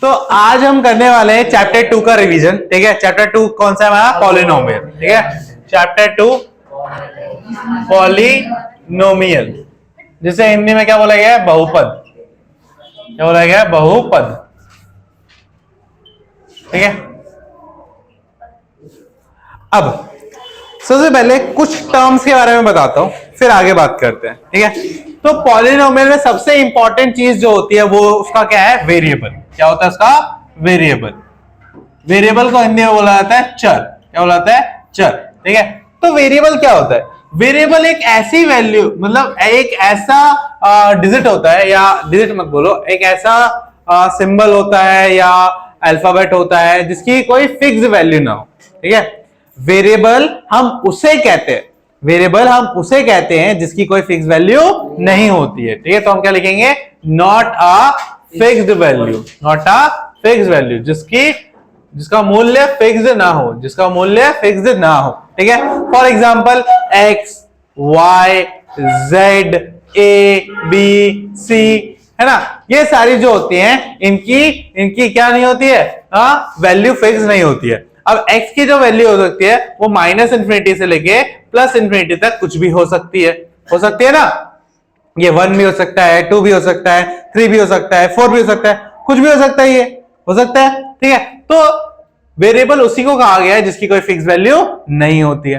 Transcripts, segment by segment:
तो आज हम करने वाले हैं चैप्टर 2 का रिवीजन। ठीक है, चैप्टर 2 कौन सा है हमारा? पॉलिनोमियल। ठीक है, चैप्टर 2 पॉलिनोमियल, जिसे हिंदी में क्या बोला गया है? बहुपद। क्या बोला गया है? बहुपद। ठीक है, अब सबसे पहले कुछ टर्म्स के बारे में बताता हूं, फिर आगे बात करते हैं। ठीक है, तो पॉलिनोमियल में सबसे इंपॉर्टेंट चीज जो होती है वो उसका क्या है? वेरिएबल। क्या होता है उसका? वेरिएबल। वेरिएबल को हिंदी में बोला जाता है चर। क्या बोला जाता है? चर। ठीक है, तो वेरिएबल क्या होता है? वेरिएबल एक ऐसी वैल्यू, मतलब एक ऐसा डिजिट होता है, या डिजिट मत बोलो, एक ऐसा सिंबल होता है या अल्फाबेट होता है जिसकी कोई फिक्स वैल्यू ना हो। ठीक है, वेरिएबल हम उसे कहते हैं, वेरिएबल हम उसे कहते हैं जिसकी कोई फिक्स वैल्यू नहीं होती है। ठीक है, तो हम क्या लिखेंगे? Not a fixed value. Not a fixed value, जिसका मूल्य फिक्स्ड ना हो, जिसका मूल्य फिक्स्ड ना हो। ठीक है, for example X, Y, Z, A, B, C, है ना, ये सारी जो होती हैं इनकी क्या नहीं होती है? वैल्यू फिक्स नहीं होती है। अब x की जो वैल्यू हो सकती है वो -∞ से लेके +∞ तक कुछ भी हो सकती है ना। ये 1 भी हो सकता है, 2 भी हो सकता है, 3 भी हो सकता है, 4 भी हो सकता है, कुछ भी हो सकता है, ये हो सकता है। ठीक है, तो वेरिएबल उसी को कहा गया है जिसकी कोई फिक्स वैल्यू नहीं होती है।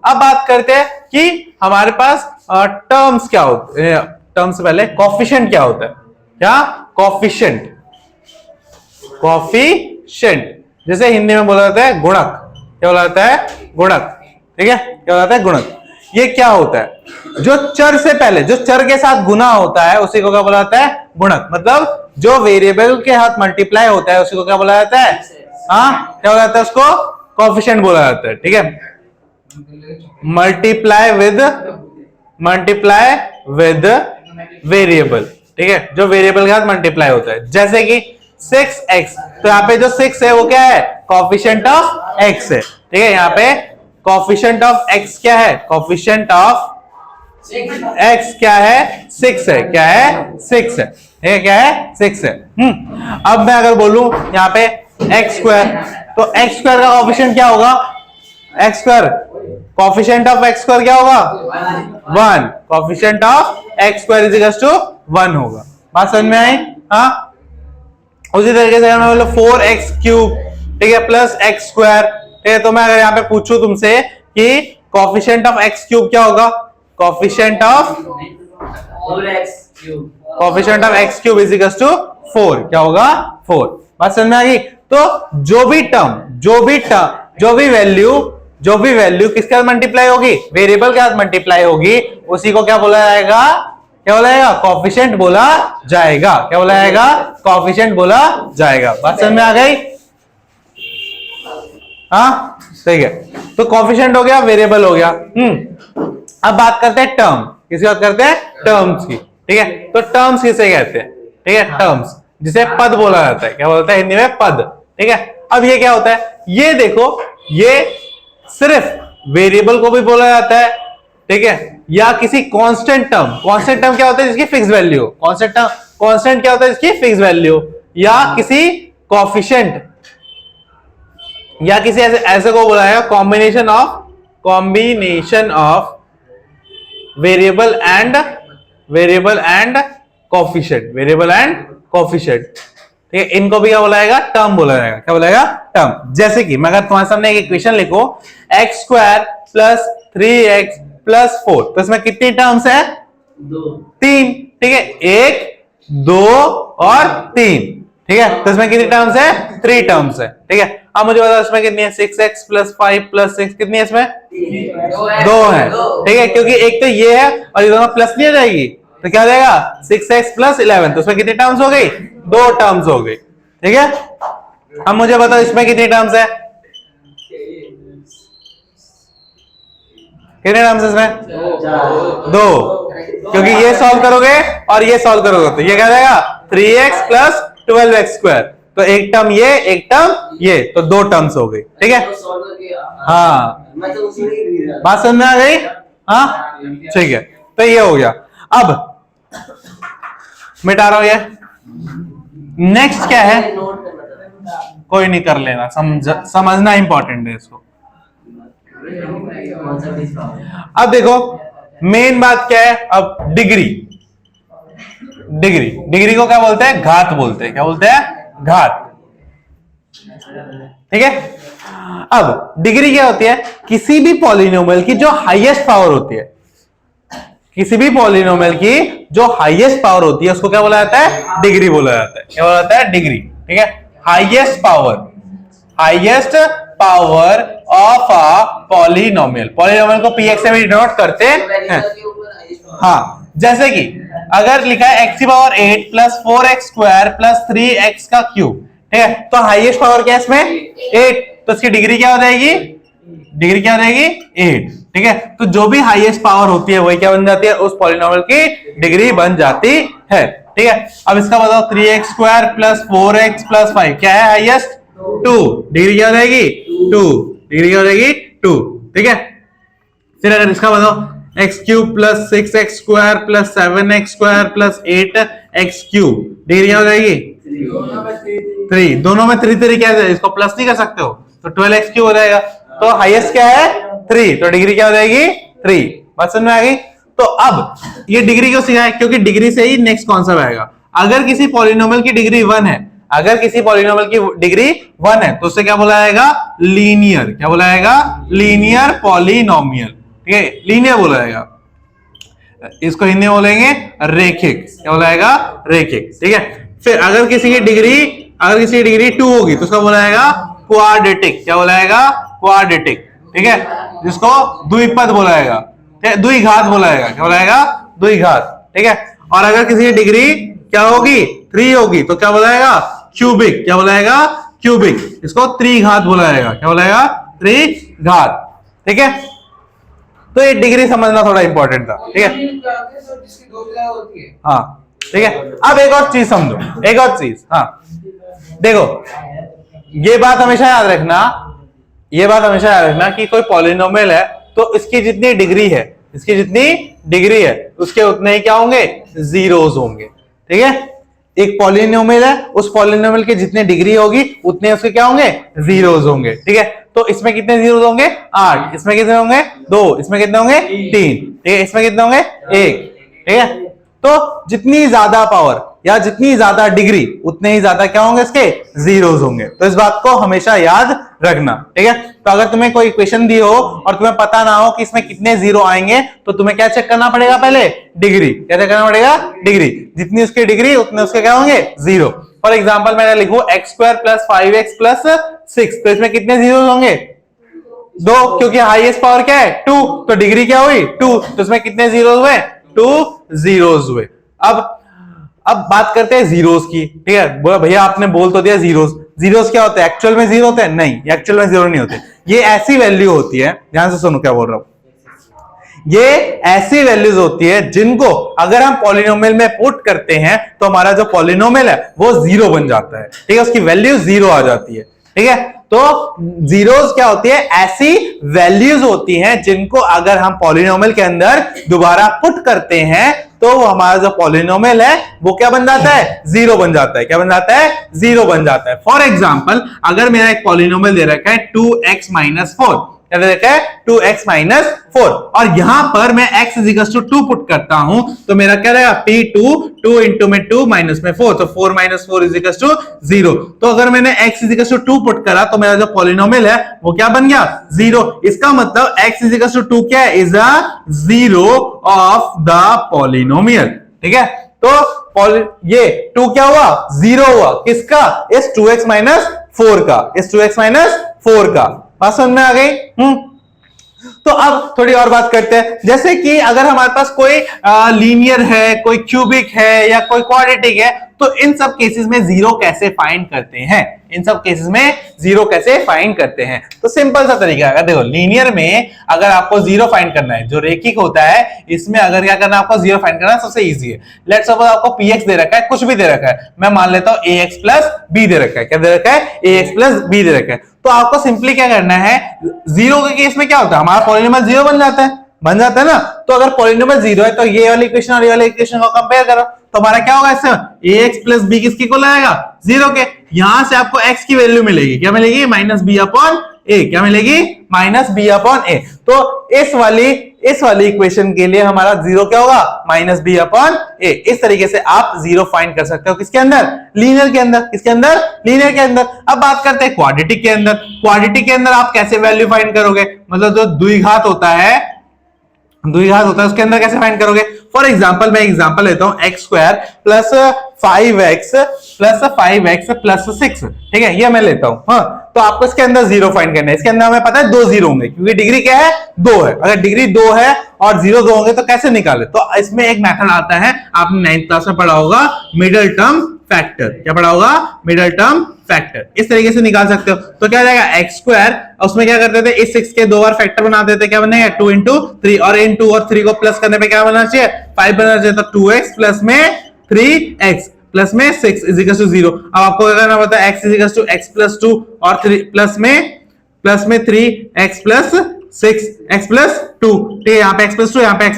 अब बात करते हैं कि हमारे पास टर्म्स क्या होते हैं। टर्म्स से पहले कोफिशिएंट क्या होता है? क्या? कोफिशिएंट। कोफिशिएंट जैसे हिंदी में बोला जाता है गुणक। क्या बोला जाता है? गुणक। ठीक है, क्या बोला जाता है? गुणक। ये क्या होता है? जो चर से पहले, जो चर के साथ गुना होता है उसी को क्या बोला जाता है? गुणक। मतलब जो वेरिएबल के साथ मल्टीप्लाई होता है उसी को क्या बोला जाता है? क्या बोला जाता है? उसको कोफिशिएंट बोला जाता है। ठीक है, मल्टीप्लाई विद वेरिएबल। ठीक है, जो वेरिएबल के साथ मल्टीप्लाई होता है, जैसे कि 6x, तो यहाँ पे जो 6 है वो क्या है? कोफिशिएंट ऑफ x है। ठीक है, यहाँ पे कोफिशिएंट ऑफ x क्या है? कोफिशिएंट ऑफ x क्या है? 6 है। क्या है? 6 है। ठीक है, क्या है? 6 है। अब मैं अगर बोलूं यहाँ पे x², तो x² का कोफिशिएंट क्या होगा? x², कोफिशिएंट ऑफ x² क्या होगा? 1। कोफिशिएंट ऑफ x² = 1 होगा। बात समझ में आई? हाँ, उसी तरीके से मैं बोलो 4x³, ठीक है, प्लस x²। ठीक है, तो मैं अगर यहाँ पे पूछूं तुमसे कि कोफिशिएंट ऑफ x³ क्या होगा? Coefficient of x³ = 4। क्या होगा? 4। बात समझ में आ गई? तो जो भी वैल्यू किसके साथ मल्टीप्लाई होगी? वेरिएबल के साथ मल्टीप्लाई होगी, उसी को क्या बोला जाएगा? क्या बोला जाएगा? कोफिशिएंट बोला जाएगा। क्या बोला जाएगा? कोफिशिएंट बोला जाएगा। बात समझ में आ गई? हाँ, ठीक है, तो कोफिशिएंट हो गया, वेरिएबल हो गया। अब बात करते हैं टर्म। किसकी बात करते हैं? टर्म्स की। ठीक है, तो टर्म्स किसे कहते हैं? ठीक है, टर्म्स, जिसे पद बोला जाता है। क्या बोलता है हिंदी में? पद। ठीक है, अब ये क्या होता है? ये देखो, ये सिर्फ वेरिएबल को भी बोला जाता है, ठीक है, या किसी कांस्टेंट टर्म। कांस्टेंट टर्म क्या होता है? जिसकी फिक्स वैल्यू। कांस्टेंट क्या होता है? जिसकी फिक्स वैल्यू, या किसी कोफिशिएंट, या किसी ऐसे को बोला है combination of variable and coefficient. Variable and coefficient, ठीक है, इनको भी क्या बोला जाएगा? टर्म बोला जाएगा। क्या बोला जाएगा? टर्म। जैसे कि मैं अगर तुम्हारे सामने एक इक्वेशन लिखो, x² + 3x + 4, तो इसमें कितनी टर्म्स है? 3। ठीक है, 1, 2 और 3। ठीक है, तो इसमें कितनी टर्म्स है? 3 टर्म्स है। ठीक है, अब मुझे बताओ इसमें कितनी है? 6x + 5 + 6 कितनी है? इसमें 2 है। ठीक है, क्योंकि एक तो ये है और ये दोनों प्लस नहीं हो जाएगी, तो क्या हो जाएगा? 6x + 11, तो इसमें कितनी टर्म्स हो गई? 2 टर्म्स हो गई। ठीक है, अब मुझे बताओ इसमें कितनी टर्म्स है? कितने टर्म्स इसमें? 2, क्योंकि ये सॉल्व करोगे और ये सॉल्व करोगे तो ये क्या जाएगा? 3x + 12x²। तो एक टर्म ये, एक टर्म ये, तो 2 टर्म्स हो गई। ठीक है, हाँ, बात समझ में आ गई? हाँ, ठीक है, तो ये हो गया। अब मिटा रहा हूं ये, नेक्स्ट क्या है, कोई नहीं कर लेना, समझना इंपॉर्टेंट है इसको। अब देखो मेन बात क्या है, अब डिग्री, डिग्री, डिग्री को क्या बोलते हैं, घात बोलते हैं, क्या बोलते हैं, घात। ठीक है, अब डिग्री क्या होती है, किसी भी पॉलिनोमियल की जो हाईएस्ट पावर होती है, किसी भी पॉलिनोमियल की जो हाईएस्ट पावर होती है उसको क्या बोला जाता है, डिग्री बोला जाता है। क्या बोला जाता है, डिग्री। ठीक है, highest power, highest power of a polynomial, polynomial को पीएक्स से भी डिनोट करते हैं। हाँ, जैसे कि अगर लिखा है x की power 8 plus 4x square plus 3x का क्यूब, ठीक है, तो हाईएस्ट पावर क्या है इसमें, 8, तो इसकी डिग्री क्या हो जाएगी, डिग्री क्या हो जाएगी, 8। ठीक है, तो जो भी हाईएस्ट पावर होती है वही क्या बन जाती है, उस पॉलिनोमियल की डिग्री बन जाती है। ठीक है, अब इसका बताओ 3x square plus 4x plus 5 क्या है हाईएस्ट, 2, डिग्री क्या हो जाएगी, 2, डिग्री क्या हो जाएगी, 2। ठीक है, फिर अगर इसका बताओ x cube plus 6x square plus 7x square plus 8x cube, degree क्या हो जाएगी, 3, दोनों में 3 क्या है, इसको प्लस नहीं कर सकते हो, तो 12x क्यूब हो जाएगा। तो हाईएस्ट क्या है, 3, तो डिग्री क्या हो जाएगी, 3। बात समझ में आ गई। तो अब ये डिग्री क्यों सीखा है, क्योंकि डिग्री से ही नेक्स्ट कॉन्सेप्ट आएगा। अगर किसी पॉलिनोमियल की डिग्री 1 है, अगर किसी पॉलिनोमियल की डिग्री 1 है तो उसे क्या बोला जाएगा, लीनियर। क्या बोला जाएगा, लीनियर पॉलिनोमियल। ठीक है, लीनियर बोला जाएगा, इसको हिंदी में बोलेंगे रेखिक। क्या बोला जाएगा, रेखिक। ठीक है, फिर अगर किसी की डिग्री 2 होगी तो उसका बोला जाएगा क्वाड्रेटिक। क्या बोला जाएगा, क्वाड्रेटिक। ठीक है, जिसको द्विपद बोला जाएगा, द्विघात बोला जाएगा। क्या बोला जाएगा, द्विघात। ठीक है, और अगर किसी की डिग्री क्या होगी, 3 होगी तो क्या बोला जाएगा, क्यूबिक। क्या बोला जाएगा, क्यूबिक, इसको त्रिघात बोला जाएगा। क्या बोला जाएगा, त्रिघात। ठीक है, तो ये डिग्री समझना थोड़ा इंपॉर्टेंट था। ठीक है, हाँ, ठीक है। अब एक और चीज समझो, एक और चीज, हाँ देखो, ये बात हमेशा याद रखना, ये बात हमेशा याद रखना कि कोई पॉलिनोमियल है तो इसकी जितनी डिग्री है, इसकी जितनी डिग्री है उसके उतने ही क्या होंगे, जीरोस होंगे। ठीक है, एक पॉलिनोमियल है, उस पॉलिनोमियल की जितनी डिग्री होगी उतने उसके क्या होंगे, जीरोस होंगे। ठीक है, तो इसमें कितने जीरोस होंगे, 8, इसमें कितने होंगे, 2, इसमें कितने होंगे, 3, ठीक है, इसमें कितने होंगे, 1। ठीक है, तो जितनी ज्यादा पावर या जितनी ज्यादा डिग्री उतने ही ज्यादा क्या होंगे, इसके जीरोस होंगे। तो इस बात को हमेशा याद रखना। ठीक है, तो अगर तुम्हें कोई इक्वेशन दी हो और तुम्हें पता ना हो कि इसमें कितने जीरो आएंगे तो तुम्हें क्या चेक करना पड़ेगा, पहले डिग्री। क्या चेक करना पड़ेगा, डिग्री, जितनी उसकी डिग्री उतने उसके क्या होंगे, जीरो। फॉर एग्जाम्पल मैं लिखूं x square plus 5x plus 6, तो इसमें कितने जीरो होंगे, 2, क्योंकि हाईएस्ट पावर क्या है, 2, तो डिग्री क्या हुई, 2, तो इसमें कितने जीरो हुए, 2 जीरोस हुए। अब बात करते हैं जीरोस की। ठीक है, बोला भैया आपने बोल तो दिया जीरोस, जीरोस क्या होते हैं, एक्चुअल में जीरो होते हैं, नहीं, एक्चुअल में जीरो नहीं होते। ये ऐसी वैल्यू होती है, ध्यान से सुनो क्या बोल रहा हूं, ये ऐसी वैल्यूज होती है जिनको अगर हम पॉलिनोमियल में पुट करते हैं तो हमारा जो पॉलिनोमियल है वो जीरो बन जाता है। ठीक है, उसकी वैल्यू जीरो आ जाती है। ठीक है, तो जीरोस क्या होती है, ऐसी वैल्यूज होती हैं जिनको अगर हम पॉलिनोमियल के अंदर दोबारा पुट करते हैं तो हमारा जो पॉलिनोमियल है वो क्या बन जाता है, जीरो बन जाता है। क्या बन जाता है, जीरो बन जाता है। फॉर एग्जाम्पल अगर मेरा एक पॉलिनोमियल दे रखा है 2x माइनस 4, क्या दे रखा है, 2x माइनस 4, और यहां पर मैं x इज 2 पुट करता हूं तो मेरा क्या रहेगा, p2, 2 इंटू में 2 माइनस में 4, तो 4 माइनस 4 इज 0। तो अगर मैंने x इज 2 पुट करा तो मेरा जो पॉलिनोमियल है वो क्या बन गया, 0। इसका मतलब x इज 2 क्या है, is a zero of the polynomial. ठीक है, तो ये 2 क्या हुआ, जीरो हुआ, किसका, इस 2x माइनस 4 का, इस 2x माइनस 4 का। बात समझ में आ गई। तो अब थोड़ी और बात करते हैं, जैसे कि अगर हमारे पास कोई लीनियर है, कोई क्यूबिक है या कोई क्वाड्रेटिक है, तो इन सब केसेस में जीरो कैसे फाइंड करते हैं, इन सब केसेस में जीरो कैसे फाइंड करते हैं। तो सिंपल सा तरीका है, देखो लीनियर में अगर आपको जीरो फाइंड करना है, जो रेखिक होता है इसमें अगर क्या करना है, आपको जीरो फाइंड करना सबसे इजी है। लेट्स सपोज आपको px दे रखा है, कुछ भी दे रखा है, मैं मान लेता हूं ax प्लस b दे रखा है। क्या दे रखा है, ax प्लस b दे रखा है। तो आपको सिंपली क्या करना है, जीरो के केस में क्या होता है, हमारा पॉलिनोमियल जीरो बन जाता है ना। तो अगर पॉलिनोमियल जीरो है तो ये वाली इक्वेशन और ये वाली इक्वेशन को कंपेयर करो, तो हमारा क्या होगा इससे, ए एक्स प्लस बी किसके को आएगा, 0 के। यहां से आपको x की वैल्यू मिलेगी, क्या मिलेगी, माइनस बी अपॉन ए, क्या मिलेगी, माइनस बी अपॉन ए। तो इस वाली इक्वेशन के लिए हमारा 0 क्या होगा, माइनस बी अपॉन ए। इस तरीके से आप 0 फाइंड कर सकते हो किसके अंदर, लीनियर के अंदर। किसके अंदर, लीनियर के अंदर। अब बात करते हैं क्वाड्रेटिक के अंदर। क्वाड्रेटिक के अंदर आप कैसे वैल्यू फाइंड करोगे, मतलब जो द्विघात होता है उसके अंदर कैसे फाइंड करोगे। फॉर एग्जाम्पल मैं एग्जाम्पल लेता हूं, x square plus 5x plus 6, ठीक है, ये मैं लेता हूं। हाँ, तो आपको इसके अंदर 0 फाइंड करना है। इसके अंदर हमें पता है 2 0 होंगे, क्योंकि डिग्री क्या है, 2 है। अगर डिग्री 2 है और 0 2 होंगे तो कैसे निकाले, तो इसमें एक मेथड आता है, आपने 9th क्लास में पढ़ा होगा, मिडिल टर्म फैक्टर। क्या पढ़ा होगा, मिडिल टर्म फैक्टर। इस तरीके से निकाल सकते हो। तो क्या जाएगा, एक्स स्क्वायर, उसमें क्या करते थे, इस 6 के 2 बार फैक्टर बना देते, क्या बनेगा, 2 into 3, और इन 2 और 3 को प्लस करने पे क्या बनना चाहिए, 5 बनना चाहिए। तो 2x प्लस में 3x प्लस में 6 इज इक्वल टू 0। अब आपको क्या करना पड़ता है, x is equal to x plus 2 और 3 प्लस में 3x प्लस 6x प्लस 2, ठीक है। यहाँ पे x प्लस 2, यहाँ पे x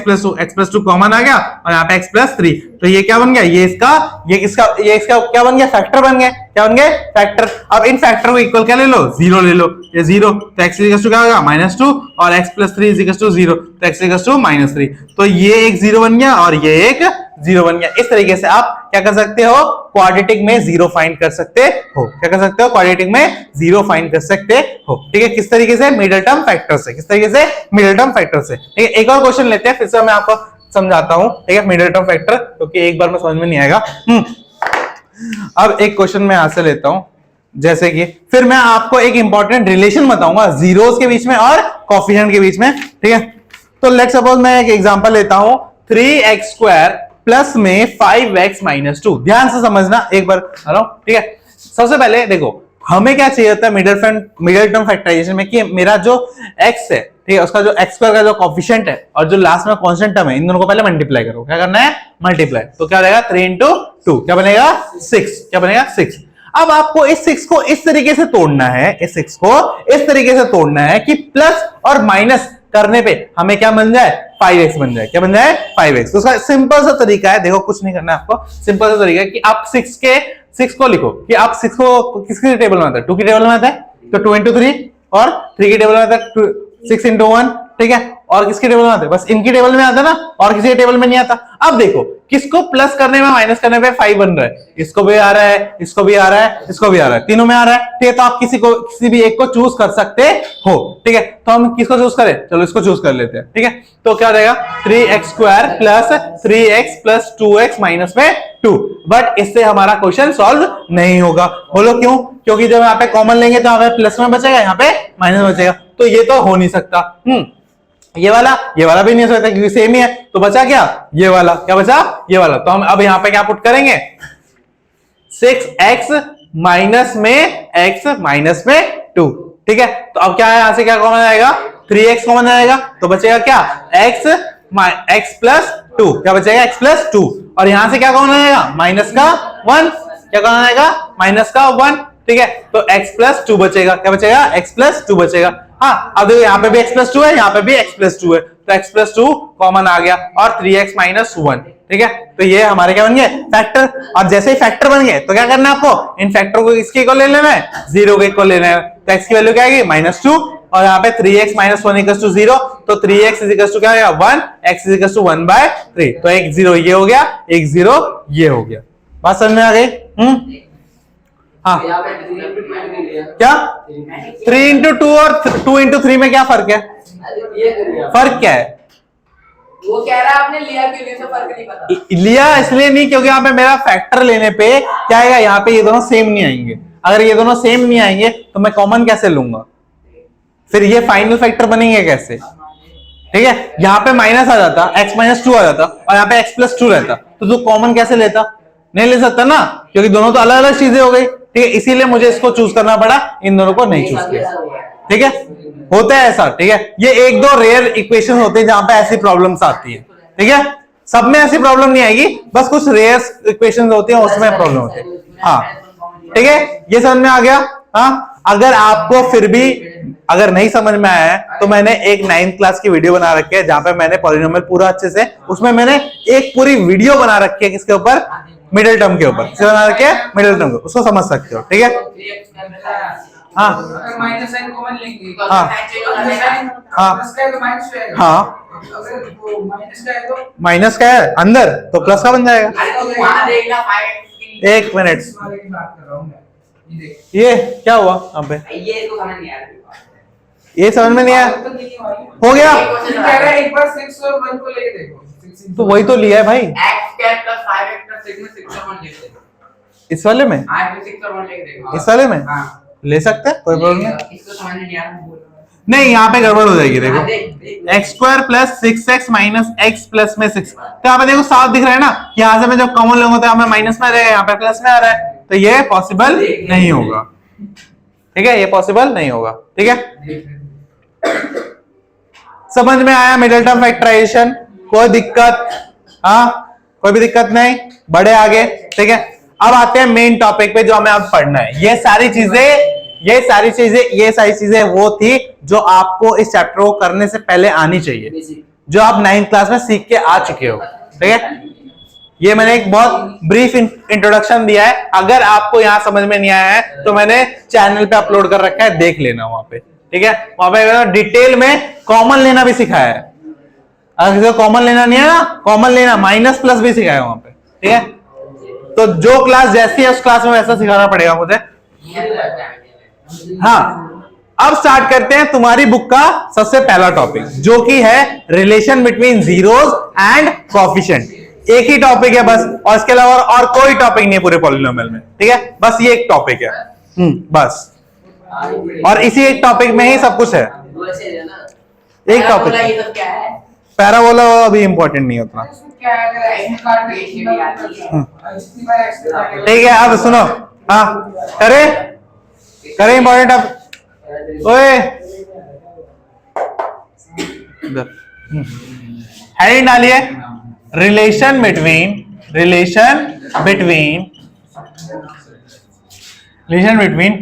प्लस 2 कॉमन आ गया, और यहाँ पे x प्लस 3। तो ये क्या बन गया, ये इसका क्या बन गया, फैक्टर बन गया। क्या बन गए, फैक्टर। अब इन फैक्टर को इक्वल क्या ले लो, 0 ले लो। ये 0, तो x इज इक्वल टू क्या होगा, -2, और x plus 3 is equal to 0, तो x इज इक्वल टू -3। तो ये एक 0 बन गया और ये एक 0 बन गया। इस तरीके से आप क्या कर सकते हो, क्वाड्रेटिक में 0 फाइंड कर सकते हो। क्या कर सकते हो, क्वाड्रेटिक में 0 फाइंड कर सकते हो, ठीक है। किस तरीके से, मिडिल टर्म फैक्टर से। किस तरीके से, मिडिल टर्म फैक्टर से, ठीक है। एक और क्वेश्चन लेते हैं, फिर से मैं आपको समझाता हूं, ठीक है, मिडिल टर्म फैक्टर, क्योंकि एक बार में समझ में नहीं आएगा। अब एक क्वेश्चन मैं यहां से लेता हूं, जैसे कि फिर मैं आपको एक इंपॉर्टेंट रिलेशन बताऊंगा जीरोस के बीच में और कोफिशिएंट के बीच में, ठीक है। तो लेट सपोज मैं एक एग्जांपल लेता हूं, 3x स्क्वायर प्लस में 5x माइनस 2। ध्यान से समझना एक बार, ठीक है। सबसे पहले देखो, हमें क्या चाहिए होता है मिडिल टर्म फैक्टराइजेशन में, कि मेरा जो x है, ठीक है, उसका जो x स्क्वायर का जो कोफिशिएंट है और जो लास्ट में कांस्टेंट टर्म है, इन दोनों को पहले मल्टीप्लाई करो। क्या करना है, मल्टीप्लाई। तो क्या बनेगा, 3 into 2, क्या बनेगा, 6। क्या बनेगा, 6। अब आपको इस 6 को इस तरीके से तोड़ना है, इस 6 को इस तरीके से तोड़ना है कि प्लस और माइनस करने पे हमें क्या बन जाए, 5x बन जाए। क्या बन जाए, 5x। तो उसका सिंपल सा तरीका है, देखो कुछ नहीं करना है आपको, सिंपल सा तरीका है कि आप 6 को लिखो, कि आप 6 को किसकी टेबल में आता है, 2 की टेबल में आता है, तो 2 into 3, और 3 की टेबल में आता है 6 into 1, ठीक है। और किसकी टेबल में आता है, बस इनकी टेबल में आता है ना, और किसी टेबल में नहीं आता। अब देखो, किसको प्लस करने में माइनस करने पे 5 बन रहा है, इसको भी आ रहा है, इसको भी आ रहा है, इसको भी आ रहा है, तीनों में आ रहा है, ठीक है। तो आप किसी भी एक को चूज कर सकते हो, ठीक है। तो हम किसको चूज करें, चलो इसको चूज कर लेते हैं, ठीक है। तो क्या हो जाएगा, 3x square plus 3x plus 2x minus में 2। बट इससे हमारा क्वेश्चन सॉल्व नहीं होगा। बोलो क्यों, क्योंकि जब यहाँ पे कॉमन लेंगे तो यहाँ पे प्लस में बचेगा, यहाँ पे माइनस बचेगा, तो ये तो हो नहीं सकता। ये वाला भी नहीं हो सकता, क्योंकि सेम ही है। तो बचा क्या, ये वाला। क्या बचा, ये वाला। तो हम अब यहाँ पे क्या पुट करेंगे, 6x माइनस में x माइनस में 2, ठीक है। तो अब क्या है, यहां से क्या कॉमन आएगा, 3x कॉमन आएगा, तो बचेगा क्या, x प्लस 2। क्या बचेगा, x प्लस 2, और यहां से क्या कॉमन आएगा, माइनस का 1। क्या कॉमन आएगा, माइनस का 1, ठीक है। तो x प्लस 2 बचेगा। क्या बचेगा, x प्लस 2 बचेगा। हाँ, अब देखो यहाँ पे भी x प्लस 2 है, यहाँ पे भी x प्लस 2 है, तो x प्लस 2 कॉमन आ गया, और 3x माइनस 1, ठीक है। तो ये हमारे क्या बन गए, फैक्टर। और जैसे ही फैक्टर बन गए तो क्या करना है आपको, इन फैक्टर को किसके इक्वल ले लेना है, 0 के इक्वल लेना है। तो x की वैल्यू क्या आएगी, -2, और यहाँ पे 3x माइनस 1 इक्वल टू 0, तो 3x इज इक्वल टू क्या आएगा, 1, x इज इक्वल टू 1/3। तो एक 0 ये हो गया, एक 0 ये हो गया। बात समझ में आ गई। हाँ, क्या 3 into 2 और 2 into 3 में क्या फर्क है, फर्क क्या है, वो कह रहा है आपने लिया क्यों नहीं, फर्क नहीं पता। लिया इसलिए नहीं, क्योंकि यहाँ पे मेरा फैक्टर लेने पे क्या आएगा, यहाँ पे ये दोनों सेम नहीं आएंगे। अगर ये दोनों सेम नहीं आएंगे तो मैं कॉमन कैसे लूंगा, फिर ये फाइनल फैक्टर बनेंगे कैसे, ठीक है। यहाँ पे माइनस आ जाता, x माइनस 2 आ जाता, और यहाँ पे x प्लस 2 रहता, तो तू कॉमन कैसे लेता, नहीं ले सकता ना, क्योंकि दोनों तो अलग अलग चीजें हो गई, ठीक है। इसीलिए मुझे इसको चूज करना पड़ा, इन दोनों को नहीं चूज किया, ठीक है। होता है ऐसा, ठीक है। ये 1-2 रेयर इक्वेशन होते हैं जहां पे ऐसी प्रॉब्लम्स आती है, ठीक है। सब में ऐसी प्रॉब्लम नहीं आएगी, बस कुछ रेयर इक्वेशन होती हैं उसमें प्रॉब्लम होती है। हाँ, ठीक है, ये समझ में आ गया। हाँ, अगर आपको फिर भी अगर नहीं समझ में आया है तो मैंने एक 9th क्लास की वीडियो बना रखी है जहां पे मैंने पॉलिनोमियल पूरा अच्छे से, उसमें मैंने एक पूरी वीडियो बना रखी है किसके ऊपर, मिडिल टर्म के ऊपर। किसके बना रखी है, मिडिल टर्म के, उसको समझ सकते हो, ठीक है। हाँ माइनस साइन कॉमन लेंगे तो हाँ हाँ प्लस का है तो माइनस रहेगा। हाँ अगर वो माइनस का है तो माइनस का है अंदर तो प्लस का बन जाएगा। अरे तो वहां देखना 5 एक मिनट, वाले की बात कर रहा हूं मैं। ये देख, ये क्या हुआ यहाँ पे, ये इसको समझ नहीं आ रहा। ये समझ में नहीं आया, तो नहीं हुआ। हो गया। ये कह रहा है एक बार 6 और 1 को लेके देखो। 6 तो वही तो लिया है भाई x square plus 5x plus 6 में 6 और 1 लेके देखो। इस वाले में, आज भी 6 और 1 लेके देखो। इस वाले में हां ले सकते हैं, कोई प्रॉब्लम नहीं। इसको समझ नहीं आ रहा, बोल रहा हूं। नहीं यहाँ पे गड़बड़ हो जाएगी, हाँ, देखो देख। X square plus 6x minus x plus में 6, तो यहाँ पे देखो साफ दिख रहा है ना, यहाँ से मैं जब कॉमन लूंगा तो यहाँ पे माइनस में आ जाएगा, यहाँ पे प्लस में आ रहा है, तो ये पॉसिबल नहीं होगा, ठीक है, ये पॉसिबल नहीं होगा, ठीक है। समझ में आया मिडिल टर्म फैक्टराइजेशन, कोई दिक्कत, हाँ कोई भी दिक्कत नहीं, बढ़े आगे, ठीक है। अब आते हैं मेन टॉपिक पे जो हमें अब पढ़ना है। ये सारी चीजें वो थी जो आपको इस चैप्टर को करने से पहले आनी चाहिए, जो आप 9th क्लास में सीख के आ चुके हो, ठीक है। ये मैंने एक बहुत ब्रीफ इंट्रोडक्शन दिया है, अगर आपको यहाँ समझ में नहीं आया है तो मैंने चैनल पे अपलोड कर रखा है, देख लेना वहां पे, ठीक है। वहां पे डिटेल में कॉमन लेना भी सिखाया है, अगर किसी को कॉमन लेना नहीं है ना, कॉमन लेना माइनस प्लस भी सिखाया है वहां पे, ठीक है। तो जो क्लास जैसी है उस क्लास में वैसा सिखाना पड़ेगा मुझे। हाँ अब स्टार्ट करते हैं तुम्हारी बुक का सबसे पहला टॉपिक, जो कि है relation between zeros and coefficient. एक ही टॉपिक है बस, और इसके अलावा और कोई टॉपिक नहीं है पूरे पॉलिनोमियल में, ठीक है, बस ये एक टॉपिक है, बस, और इसी एक टॉपिक में ही सब कुछ है, एक टॉपिक। पैराबोला अभी इंपॉर्टेंट नहीं उतना, क्या है, ठीक है। अब सुनो, हाँ करे करे इंपॉर्टेंट। अब ओए हेडिंग डालिए, relation between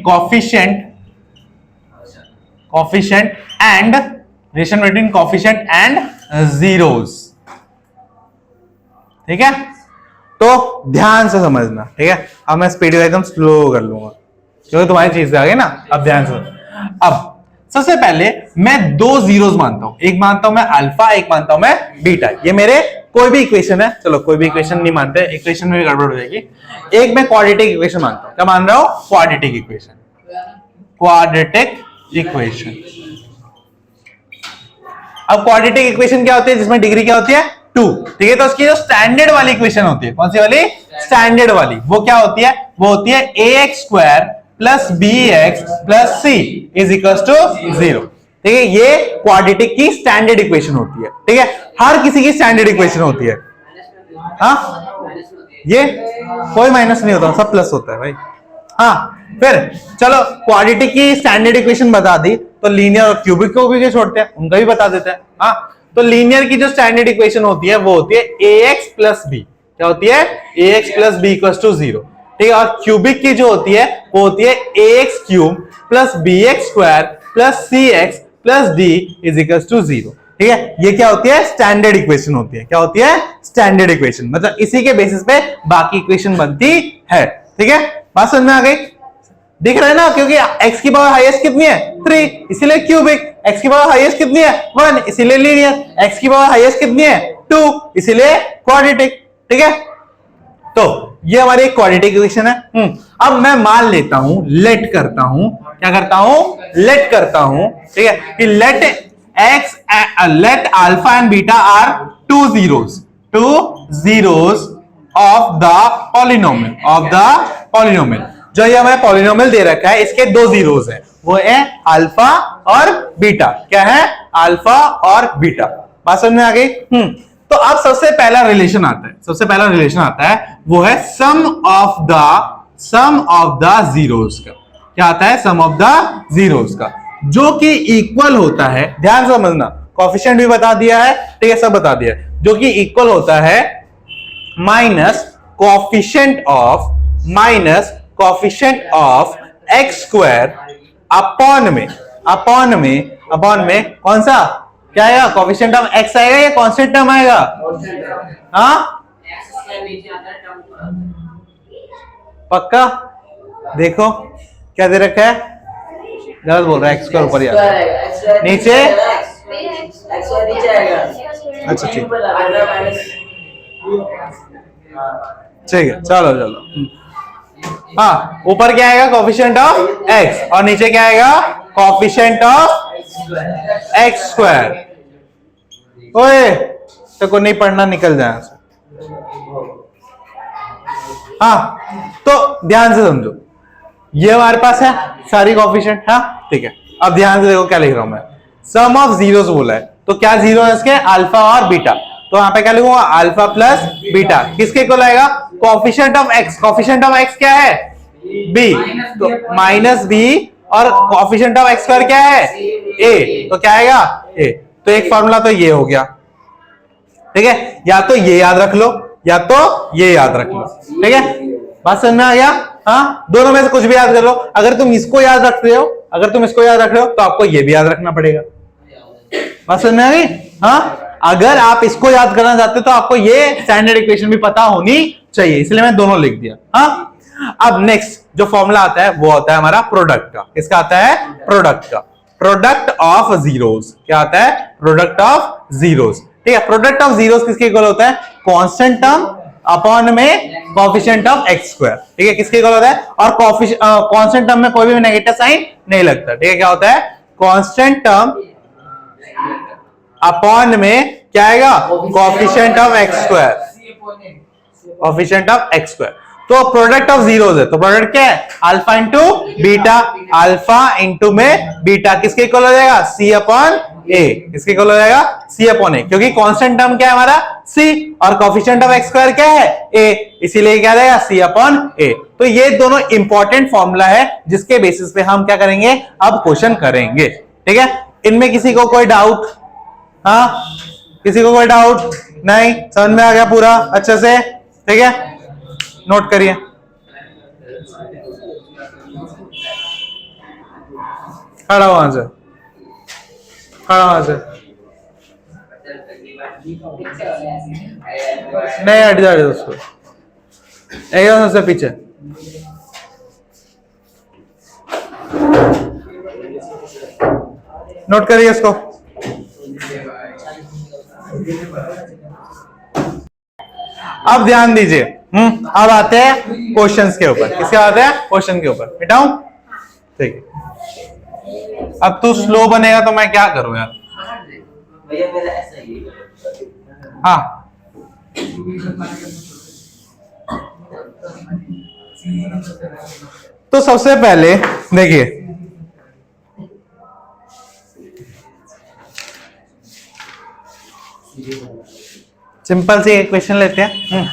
coefficient and zeros, ठीक है। तो ध्यान से समझना, ठीक है। अब मैं स्पीड एकदम स्लो कर लूंगा क्योंकि तुम्हारी चीज आ गई ना, अब ध्यान से। अब सबसे पहले मैं दो जीरोस मानता हूं, एक मानता हूं मैं अल्फा, एक मानता हूं मैं बीटा। ये मेरे कोई भी इक्वेशन है, चलो कोई भी इक्वेशन नहीं मानते, इक्वेशन में भी गड़बड़ हो जाएगी। एक मैं क्वाड्रेटिक इक्वेशन मानता हूं, क्या मान रहा हूं, क्वाड्रेटिक इक्वेशन। अब क्वाड्रेटिक इक्वेशन क्या होती है, जिसमें डिग्री क्या होती है, 2, ठीक है। तो उसकी जो स्टैंडर्ड वाली इक्वेशन होती है, कौन सी वाली, स्टैंडर्ड वाली, वो क्या होती है, वो होती है ax square plus bx plus c is equal to 0, ठीक है। ये क्वाड्रेटिक की स्टैंडर्ड इक्वेशन होती है, ठीक है, हर किसी की स्टैंडर्ड इक्वेशन होती है। हाँ ये कोई माइनस नहीं होता, सब प्लस होता है भाई। हाँ फिर चलो क्वाड्रेटिक की स्टैंडर्ड इक्वेशन बता दी, तो लीनियर और क्यूबिक को भी छोड़ते हैं, उनका भी बता देते हैं। हाँ तो लीनियर की जो स्टैंडर्ड इक्वेशन होती है वो होती है ax प्लस b, क्या होती है, ax plus b equal to 0, ठीक है। और क्यूबिक की जो होती है वो होती है ax cube plus bx square plus cx plus d is equal to 0, ठीक है। ये क्या होती है, स्टैंडर्ड इक्वेशन होती है, क्या होती है, स्टैंडर्ड इक्वेशन। मतलब इसी के बेसिस पे बाकी इक्वेशन बनती है, ठीक है। बात समझ में आ गई, दिख रहा है ना, क्योंकि x की पावर हाईएस्ट कितनी है, 3, इसीलिए क्यूबिक। x की पावर हाईएस्ट कितनी है, 1, इसीलिए लीनियर। x की पावर हाईएस्ट कितनी है, 2, इसीलिए क्वाड्रेटिक, ठीक है। तो ये हमारी एक क्वाड्रेटिक इक्वेशन है। अब मैं मान लेता हूं, लेट करता हूं, क्या करता हूं, लेट करता हूं, ठीक है, कि let alpha and beta are two zeros of the polynomial. जो ये हमें पॉलिनोमियल दे रखा है, इसके दो जीरोस हैं, वो है अल्फा और बीटा। क्या है, अल्फा और बीटा। बात समझ में आ गई। तो अब सबसे पहला रिलेशन आता है, वो है सम ऑफ द जीरोस का। क्या आता है, सम ऑफ द जीरोस का, जो कि इक्वल होता है, ध्यान से समझना, कोएफिशिएंट भी बता दिया है, ठीक है, सब बता दिया है, जो कि इक्वल होता है minus coefficient of x square upon में अपॉन में कौन सा क्या आएगा, कोफिशिएंट ऑफ x आएगा या कांस्टेंट टर्म आएगा? हाँ पक्का? देखो क्या दे रखा है, गलत बोल रहा है, x स्क्वायर ऊपर यार नीचे। अच्छा ठीक है चलो चलो। हाँ ऊपर क्या आएगा, कोफिशिएंट ऑफ x और नीचे क्या आएगा, कोफिशिएंट ऑफ x स्क्वायर। ओए तो को नहीं पढ़ना निकल जाए। हाँ तो ध्यान से समझो, ये हमारे पास है सारी कोफिशिएंट। हाँ ठीक है, अब ध्यान से देखो क्या लिख रहा हूं मैं, सम ऑफ जीरोस बोला है तो क्या जीरो है इसके, अल्फा और बीटा। तो यहाँ पे क्या लिखूंगा, अल्फा प्लस बीटा किसके इक्वल आएगा, coefficient of x। Coefficient of x क्या है, b, तो माइनस b, और कोफिशिएंट ऑफ x स्क्वायर क्या है, a, तो क्या आएगा a। तो एक फॉर्मूला तो ये हो गया, ठीक है, या तो ये याद रख लो या तो ये याद रख लो, ठीक है, बात समझ में आ गया। हाँ दोनों में से कुछ भी याद कर लो, अगर तुम इसको याद रख रहे हो, अगर तुम इसको याद रख रहे हो तो आपको ये भी याद रखना पड़ेगा। बात समझ में आ गई। हाँ अगर आप इसको याद करना चाहते हो तो आपको ये स्टैंडर्ड इक्वेशन भी पता होनी चाहिए, इसलिए मैं दोनों लिख दिया। हाँ अब नेक्स्ट जो फॉर्मूला आता है वो आता है हमारा प्रोडक्ट का। किसका आता है, प्रोडक्ट का, प्रोडक्ट ऑफ जीरोस। क्या आता है, प्रोडक्ट ऑफ जीरोस, ठीक है। प्रोडक्ट ऑफ जीरोस किसके इक्वल होता है, कांस्टेंट टर्म अपॉन में कोफिशिएंट ऑफ x स्क्वायर, ठीक है, किसके इक्वल होता है। और कांस्टेंट टर्म में कोई भी नेगेटिव साइन नहीं लगता, ठीक है। क्या होता है, कांस्टेंट टर्म अपॉन में क्या आएगा, coefficient of x square, coefficient of x square. तो प्रोडक्ट ऑफ जीरोस है, तो प्रोडक्ट क्या है, alpha into beta, alpha into में बीटा किसके इक्वल हो जाएगा, c अपॉन a, किसके इक्वल हो जाएगा, c अपॉन a, क्योंकि कांस्टेंट टर्म क्या है हमारा c और कोफिशिएंट ऑफ x स्क्वायर क्या है a, इसीलिए क्या रहेगा c अपॉन a। तो ये दोनों इंपॉर्टेंट फॉर्मूला है जिसके बेसिस पे हम क्या करेंगे, अब क्वेश्चन करेंगे, ठीक है। इनमें किसी को कोई डाउट, हाँ किसी को कोई डाउट नहीं, समझ में आ गया पूरा अच्छे से, ठीक है, नोट करिए। खड़ा वहां से, खड़ा वहां से, नहीं हट जा रहे उसको, एकदम सबसे पीछे। नोट करिए इसको। अब ध्यान दीजिए, अब आते हैं क्वेश्चंस के ऊपर। किसके आते हैं, क्वेश्चन के ऊपर। मिटाऊं, ठीक है। अब तू स्लो बनेगा तो मैं क्या करूं यार। हाँ तो सबसे पहले देखिए, सिंपल सी इक्वेशन लेते हैं।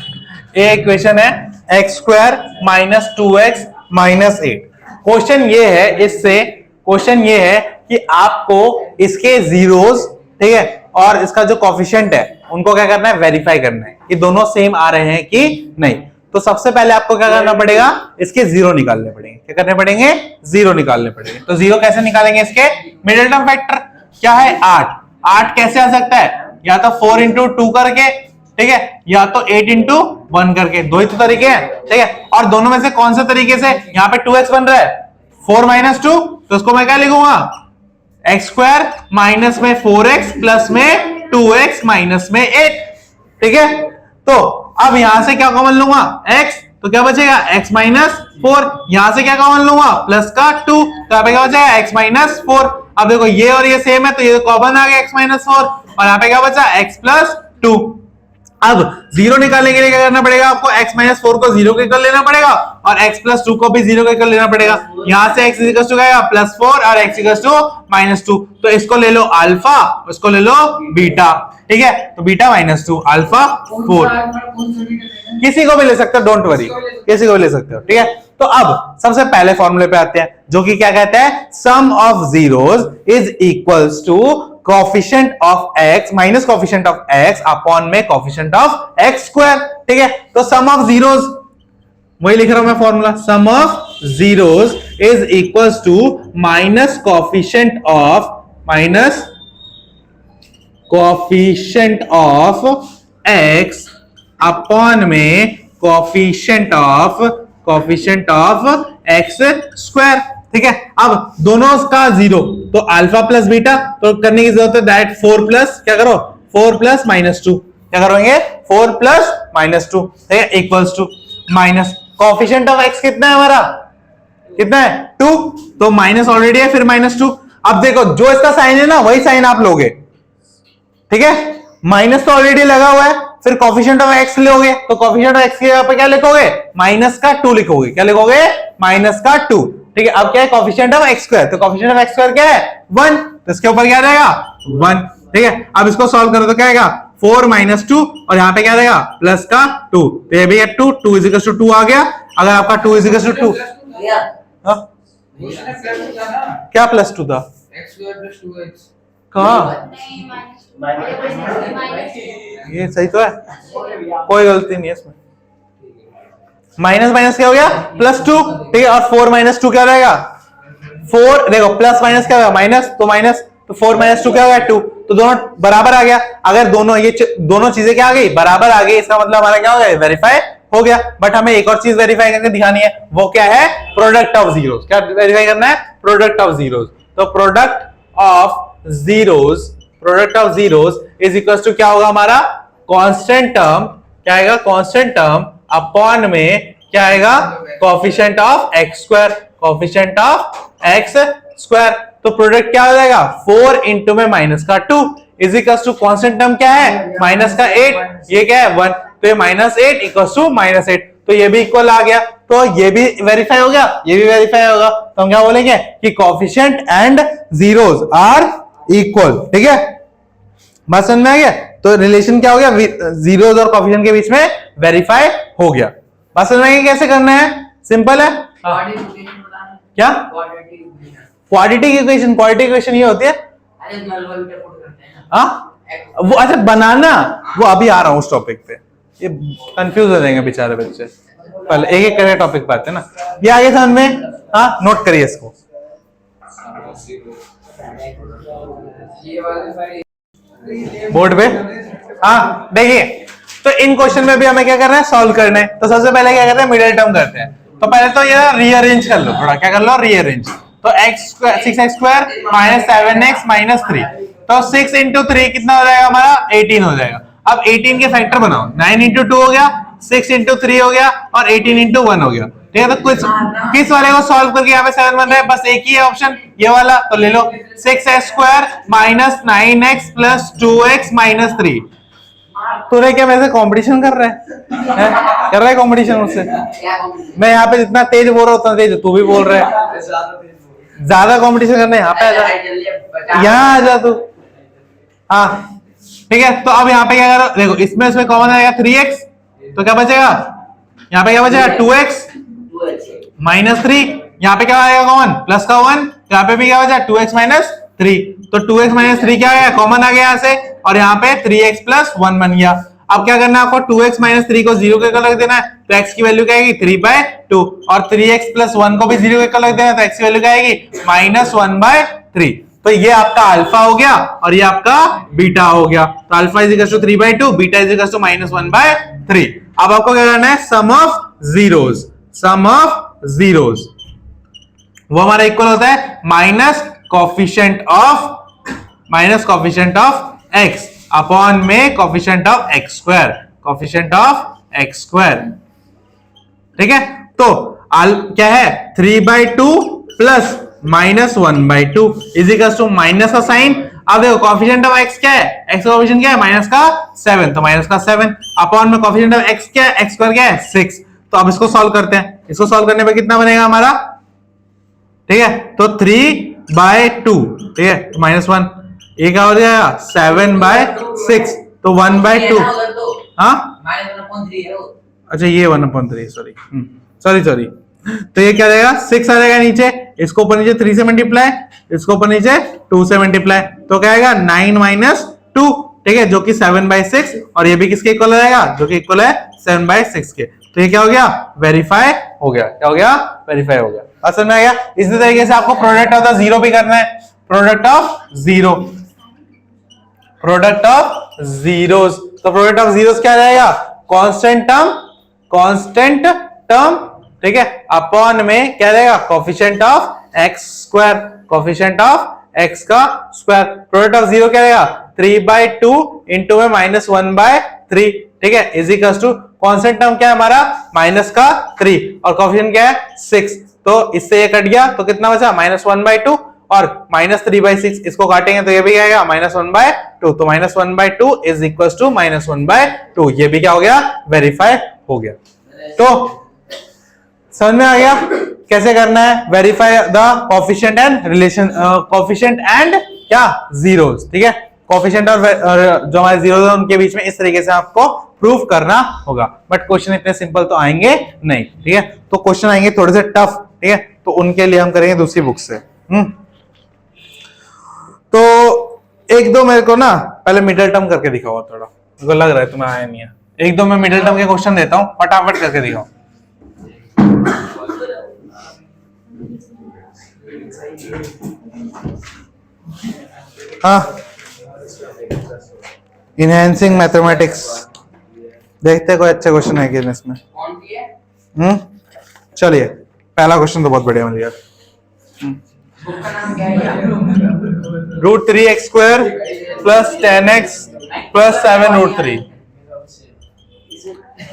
ये इक्वेशन है x square minus 2x minus 8। Question ये है, इससे क्वेश्चन ये है कि आपको इसके जीरोस, ठीक है, और इसका जो कोफिशिएंट है उनको क्या करना है, वेरीफाई करना है कि दोनों सेम आ रहे हैं कि नहीं। तो सबसे पहले आपको क्या करना पड़ेगा, इसके जीरो निकालने पड़ेंगे। क्या करने पड़ेंगे, जीरो निकालने पड़ेंगे। तो जीरो कैसे निकालेंगे, इसके मिडिल टर्म फैक्टर क्या है 8। 8 कैसे आ सकता है, या तो 4 इंटू 2 करके, ठीक है, या तो 8 इंटू 1 करके, दो ही तो तरीके हैं, ठीक है। और दोनों में से कौन से तरीके से, यहाँ पे 2x बन रहा है, 4 माइनस 2, तो उसको मैं क्या लिखूंगा, एक्स स्क्वायर माइनस में 4x प्लस में 2x माइनस में 8, ठीक है। तो अब यहां से क्या कॉमन लूंगा, x, तो क्या बचेगा x माइनस 4। यहां से क्या कॉमन लूंगा, प्लस का 2, तो यहाँ पे क्या बचेगा x माइनस 4। अब देखो ये और ये सेम है तो ये कॉमन आ गया x माइनस 4, और यहाँ पे क्या बचा x प्लस 2। अब जीरो निकालने के लिए क्या करना पड़ेगा, आपको x माइनस 4 को जीरो के इक्वल लेना पड़ेगा और x प्लस 2 को भी जीरो के इक्वल लेना पड़ेगा। यहां से x इक्वल टू क्या आएगा, प्लस 4 और x इक्वल टू माइनस 2। तो इसको ले लो अल्फा, इसको ले लो बीटा, ठीक है। तो बीटा माइनस 2 अल्फा 4, किसी को भी ले सकते हो, डोंट वरी, किसी को भी ले सकते हो, ठीक है। तो अब सबसे पहले फॉर्मूले पे आते हैं जो कि क्या कहता है, sum of zeros is equals to coefficient of x minus coefficient of x upon में कोफिशिएंट ऑफ x स्क्वायर, ठीक है। तो सम ऑफ जीरोस, वही लिख रहा हूं मैं formula, sum of zeros is equals to minus coefficient of x upon में coefficient of x स्क्वायर। ठीक है, अब दोनों का जीरो, तो अल्फा प्लस बीटा, तो करने की जरूरत है दैट 4 प्लस क्या करो 4 प्लस माइनस 2, क्या करोगे 4 प्लस माइनस 2, ठीक है, equals to minus coefficient of x कितना है हमारा, कितना है 2, तो माइनस ऑलरेडी है फिर माइनस 2। अब देखो जो इसका साइन है ना वही साइन आप लोगे, ठीक है, माइनस तो ऑलरेडी लगा हुआ है, फिर कोएफिशिएंट ऑफ x लोगे तो कोएफिशिएंट ऑफ x के यहाँ पे क्या लिखोगे माइनस का 2 लिखोगे, क्या लिखोगे माइनस का 2। ठीक है, अब क्या है कोएफिशिएंट ऑफ x स्क्वायर, तो कोएफिशिएंट ऑफ x स्क्वायर क्या है 1, तो इसके ऊपर क्या रहेगा 1। ठीक है, अब इसको सॉल्व करो तो क्या आएगा 4 माइनस 2 और यहाँ पे क्या रहेगा प्लस का 2, तो ये भी है 2, 2 इज इक्वल टू 2 आ गया। अगर आपका 2 इज इक्वल टू 2 क्या प्लस 2 था कहाँ, ये सही तो है, कोई गलती नहीं है इसमें। माइनस माइनस क्या हो गया प्लस 2, ठीक है, और 4 माइनस 2 क्या रहेगा 4, देखो प्लस माइनस क्या होगा माइनस, तो माइनस, तो 4 माइनस 2 क्या होगा 2, तो दोनों बराबर आ गया। अगर दोनों ये दोनों चीजें क्या आ गई बराबर आ गई, इसका मतलब हमारा क्या हो गया वेरीफाई हो गया। बट हमें एक और चीज वेरीफाई करके दिखानी है, वो क्या है प्रोडक्ट ऑफ जीरोस। क्या वेरीफाई करना है प्रोडक्ट ऑफ जीरोस, तो product of zeros is equal to क्या होगा हमारा कांस्टेंट टर्म, क्या आएगा कांस्टेंट टर्म अपॉन में क्या आएगा coefficient of x square, coefficient of x square. तो प्रोडक्ट क्या हो जाएगा 4 इंटू में माइनस का 2 is equal to constant term क्या है माइनस का 8, ये क्या है 1, तो ये -8 इक्वल टू -8, तो ये भी इक्वल आ गया, तो ये भी वेरीफाई हो गया, ये भी वेरीफाई होगा। तो हम क्या बोलेंगे कि coefficient and zeros are equal. ठीक है, बात समझ में आ गया, तो रिलेशन क्या हो गया जीरोस और कोएफिशिएंट के बीच में वेरीफाई हो गया। बात समझ में आ गया कैसे करना है, सिंपल है। क्या क्वाड्रेटिक इक्वेशन ये होती है, वो अच्छा बनाना, वो अभी आ रहा हूं उस टॉपिक पे, ये कंफ्यूज हो जाएंगे बेचारे बच्चे, पहले एक एक करके टॉपिक पे आते हैं ना। ये आगे समझ में, हाँ नोट करिए इसको। बोर्ड पे हाँ देखिए, तो इन क्वेश्चन में भी हमें क्या करना है सॉल्व करना है। तो सबसे पहले क्या करते हैं मिडिल टर्म करते हैं, तो पहले तो ये रीअरेंज कर लो थोड़ा, क्या कर लो रीअरेंज, तो6x स्क्वायर माइनस 7x माइनस 3, तो 6 इंटू 3 कितना हो जाएगा हमारा 18 हो जाएगा। अब 18 के फैक्टर बनाओ, 9 इंटू 2 हो गया, 6 इंटू 3 हो गया और 18 इंटू 1 हो गया। ठीक है, तो कुछ किस वाले को सॉल्व करके यहाँ पे 7 बन रहा है, बस एक ही है ऑप्शन ये वाला, तो ले लो 6x square minus 9x plus 2x minus 3। तूने क्या मेरे से कंपटीशन कर रहा है? कर रहा है कंपटीशन मुझसे? मैं यहाँ पे जितना तेज बोल रहा हूँ उतना तेज तू भी बोल रहा है, ज्यादा कंपटीशन करना है यहाँ पे आजा, यहाँ आ जा तू। हाँ ठीक है, तो अब यहाँ पे क्या करो, देखो इसमें कॉमन आएगा 3x, तो क्या बचेगा यहाँ पे क्या बचेगा 2x माइनस 3, यहाँ पे क्या आएगा कॉमन प्लस का 1, यहाँ पे भी क्या बचा 2x माइनस 3, तो 2x माइनस 3 क्या आया कॉमन आ गया यहाँ से, और यहाँ पे 3x प्लस 1 बन गया। अब क्या करना है आपको 2x माइनस 3 को 0 के इक्वल रख देना है, तो x की वैल्यू क्या आएगी 3/2, और 3x प्लस 1 को भी 0 के इक्वल रख देना है, तो x की वैल्यू क्या आएगी -1/3। तो ये आपका अल्फा हो गया और ये आपका बीटा हो गया, तो alpha is equal to 3/2, beta is equal to -1/3। अब आपको क्या करना है सम ऑफ जीरोस, वो हमारा इक्वल होता है minus coefficient of x upon में कोएफिशिएंट ऑफ x स्क्वायर, ठीक है। तो क्या है 3/2 plus -1/2 is equal to minus का साइन। अब देखो कोएफिशिएंट ऑफ x क्या है, x का कोएफिशिएंट क्या है माइनस का 7, तो माइनस का 7 अपॉन में कोएफिशिएंट ऑफ x क्या है, x स्क्वायर क्या है 6। तो अब इसको सॉल्व करते हैं, इसको सॉल्व करने पे कितना बनेगा हमारा, ठीक है, तो 3/2, ठीक है, तो -1, ये क्या हो जाएगा 7/6, तो 1/2, हाँ अच्छा ये 1/3, सॉरी, तो ये क्या रहेगा 6 आ जाएगा नीचे, इसको ऊपर नीचे 3 से मल्टीप्लाई, इसको ऊपर नीचे 2 से मल्टीप्लाई, तो क्या आएगा 9 - 2, ठीक है, जो कि 7/6, और ये भी किसके इक्वल आएगा जो कि इक्वल है 7/6 के। तो ये क्या हो गया वेरीफाई हो गया। क्या हो गया? वेरीफाई हो गया। असल में आ गया। इसी तरीके से आपको प्रोडक्ट ऑफ द जीरो भी करना है। Product of zero, product of zeros. तो प्रोडक्ट ऑफ जीरोस क्या रहेगा? कांस्टेंट टर्म, कांस्टेंट टर्म, ठीक है, अपॉन में क्या रहेगा? Coefficient of x square, coefficient of x का स्क्वायर। प्रोडक्ट ऑफ जीरो क्या रहेगा? 3/2 इंटू में -1/3, ठीक है, is equal to constant term क्या है हमारा? माइनस का 3 और कोफिशिएंट क्या है? 6। तो इससे ये कट गया तो कितना बचा? -1/2 और -3/6, इसको काटेंगे तो ये भी आएगा -1/2। तो -1/2 इज इक्वल टू -1/2। ये भी क्या हो गया? वेरीफाई हो गया। तो समझ में आ गया कैसे करना है? Verify the coefficient and relation, coefficient and क्या? जीरोस, ठीक है, कोफिशिएंट और जो हमारे जीरोस है उनके बीच में इस तरीके से आपको प्रूफ करना होगा। बट क्वेश्चन इतने सिंपल तो आएंगे नहीं, ठीक है, तो क्वेश्चन आएंगे थोड़े से टफ, ठीक है, तो उनके लिए हम करेंगे दूसरी बुक से। तो एक दो मेरे को ना पहले मिडिल टर्म करके दिखाओ, थोड़ा मेरे को लग रहा है तुम्हें आया नहीं है। एक दो मैं मिडिल टर्म के क्वेश्चन देता हूं, फटाफट करके दिखाओ। हाँ, इनहेंसिंग मैथमेटिक्स देखते हैं कोई अच्छा क्वेश्चन है कि इसमें। कौन सी है? चलिए, पहला क्वेश्चन तो बहुत बढ़िया मिल गया। बुक का नाम क्या है? √3x² प्लस 10x प्लस 7√3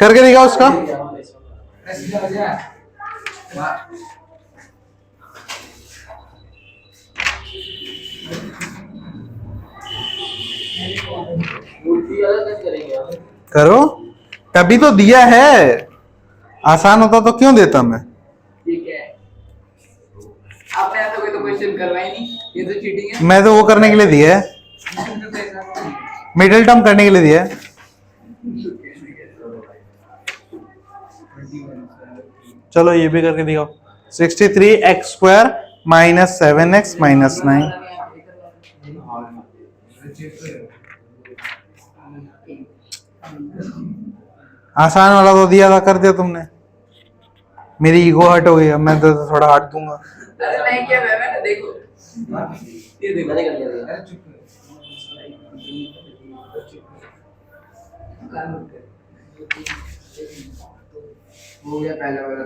करके दिखाओ उसका। करो, तभी तो दिया है। आसान होता तो क्यों देता मैं? ठीक है, आपने ऐसा कोई तो क्वेश्चन करवाई नहीं, ये तो चीटिंग है। मैं तो वो करने के लिए दिया है, मिडिल टर्म करने के लिए दिया है। चलो ये भी करके दिखाओ। 63x² minus 7x minus 9। आसान वाला तो दिया था, कर दिया तुमने। मेरी ईगो हर्ट हो गई, अब मैं तो थोड़ा हार्ट दूंगा। अरे नहीं किया मैंने, देखो ये देखो मैंने कर लिया। हो गया पहला वाला।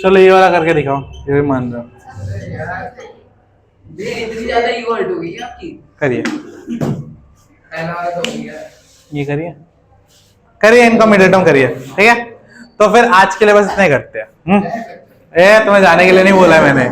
चलो ये वाला करके दिखाओ, ये भी मान रहा हूं। इतनी ज्यादा ईगो हर्ट हो गई है आपकी। करिए, पहला वाला तो हो गया, ये करिए, करिए इनका मिडिल टर्म करिए, ठीक है। तो फिर आज के लिए बस इतना ही करते हैं। तुम्हें जाने के लिए नहीं बोला है मैंने,